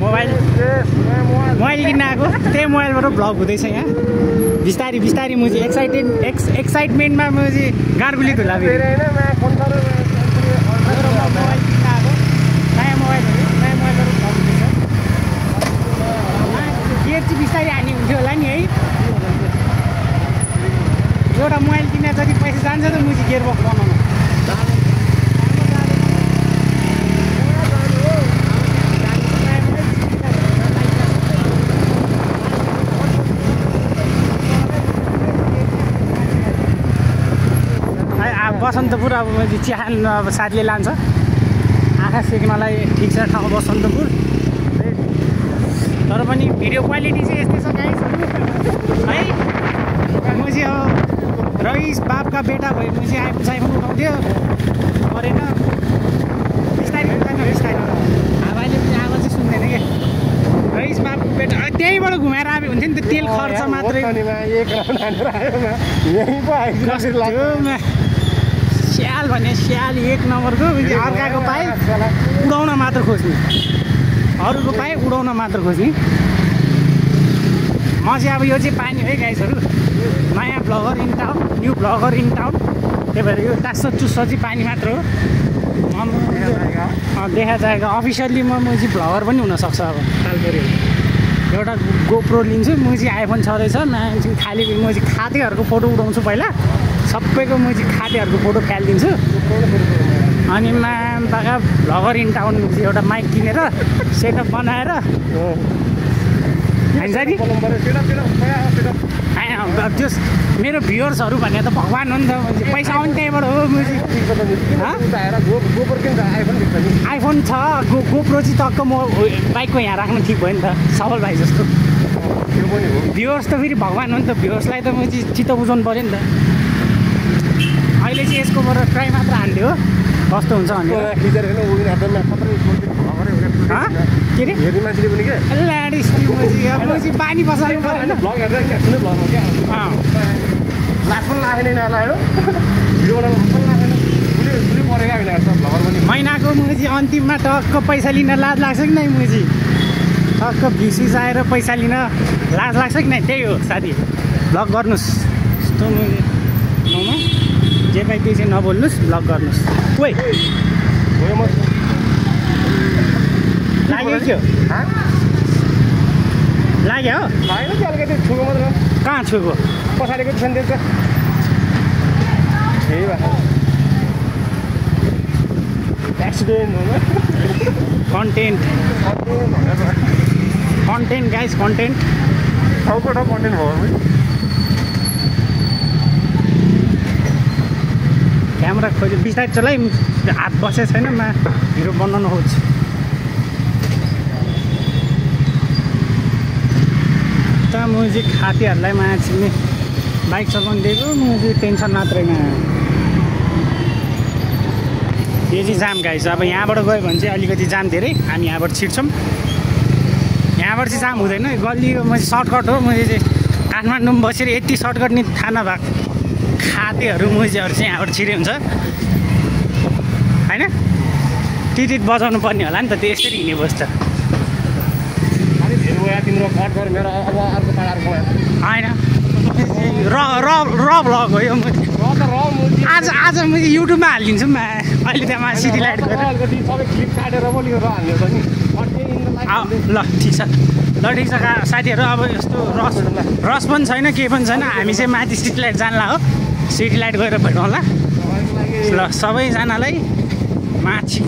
mobile किन्न आएको त्यही मोबाइलबाट भ्लग हुँदैछ यहाँ बिस्तारी बिस्तारी मुजी एक्साइटमेन्टमा मुजी गाडगुली धुला फेरि मोबाइल किन्न आएको नयाँ मोबाइलहरू भ्लग हुँदैछ गियर चाहिँ बिस्तारी हानी हुन्थ्यो होला नि है एउटा मोबाइल किन्न जति पैसा जान्छ त मुजी गियर बक्स बनाउनु बसन्तपुर अब चिया खानु अब साथीले लान्छ आँखा सेक्नलाई ठिक छ ठाउँ बसन्तपुर तर पनि भिडियो क्वालिटी चाहिँ यस्तै छ गाइसहरू है म चाहिँ अब रइस बापका बेटा भएपछि आइफोन उठाउँथ्यो परेन बिस्तारै हावाले पनि आवाज चाहिँ सुन्दैन क्या रइस बापको बेटा त्यहीँबाट घुमाएर आयो हुन्थ्यो नि त तेल खर्च मात्रै स्याल भने स्याल एक नम्बरको अर्काको पाए उडाउन मात्र खोज्ने अरूको पाए उडाउन मात्र खोज्ने म चाहिँ अब यो चाहिँ पानी है गाइसहरू नयाँ vlogger in town new vlogger in town त्यही भएर यो टास्स चुस्स चाहिँ पानी मात्र हो देखा जाएगा अफिसियल्ली म चाहिँ भ्लगर पनि हुनसक्छ अब तालपऱ्यो एउटा गोप्रो लिन्छु म चाहिँ आइफोन छँदैछ मान्छे खालि म चाहिँ खातेहरूको फोटो उठाउँछु पहिला सबैको म चाहिँ खातेहरूको फोटो फालिदिन्छु अनि माका भ्लगर इन टाउन एउटा माइक किनेर सेटअप बनाएर हुन्छ नि त्यो मेरो भ्युवर्सहरू भने त भगवान् हो नि त पैसा आउने त्यहीँबाट हो आइफोन छ गोप्रो चाहिँ टक्क म बाइकको यहाँ राख्नु ठिक भयो नि त सबल भाइ जस्तो भ्युवर्स त फेरि भगवान् हो नि त भ्युवर्सलाई त म चाहिँ चित्त बुझाउनु पऱ्यो नि त अहिले चाहिँ यसकोबाट ट्राई मात्र हान्थ्यो हो कस्तो हुन्छ भने के अरे बानी बसाल्नु महिनाको मुजी अन्तिममा टक्क पैसा लिन लाज लाग्छ कि नै मुजी टक्क भिसिस आएर पैसा लिन लाज लाग्छ कि नै त्यही हो साथी भ्लग गर्नुहोस् यस्तो मुजी ठाउँमा जे पाइ त्यो चाहिँ नबोल्नुहोस् भ्लग गर्नुहोस् ओइ लाग्यो क्या लाग्यो हो अलिकति छुको मात्र कहाँ छुको पछाडिको सेन्टेन्स त्यही भयो एक्सिडेन्ट कन्टेन्ट गाइस कन्टेन्ट टाउको ठाउँ कन्टेन्ट भयो क्यामेरा खोज्यो बिस्तारै चलाइ हात बसेको छैन मा हिरो बनाउनु खोज्छु त म चाहिँ खातीहरूलाई मान्छे बाइक चलाउनु दिएको म चाहिँ टेन्सन मात्रैमा यो चाहिँ जाम गाइस अब यहाँबाट गयो भने चाहिँ अलिकति जाम धेरै हामी यहाँबाट छिट्छौँ यहाँबाट चाहिँ जाम हुँदैन गल्ली म चाहिँ सर्टकट हो म चाहिँ काठमाडौँमा बसेर यति सर्टकट नि थाहा नभएको खातेहरू मुजेहरू चाहिँ यहाँबाट छिरे हुन्छ होइन टिटिट बजाउनु पर्ने होला नि त त्यसरी हिँड्ने बस्छ तिम्रो कट गर मेरो अब अर्को पाडाको होइन र भ्लग हो यो आज म युट्युबमा हालिदिन्छु अहिले त्यहाँ सिटी लाइट गरेर सबै क्लिप काटेर पनि हाल्ने नि ल ठिक छ ठिक छ साथीहरू अब यस्तो रस पनि छैन केही पनि छैन हामी चाहिँ माथि सिटी लाइट जानला हो सिटी लाइट गएर भेटौँला ल सबैजनालाई माथि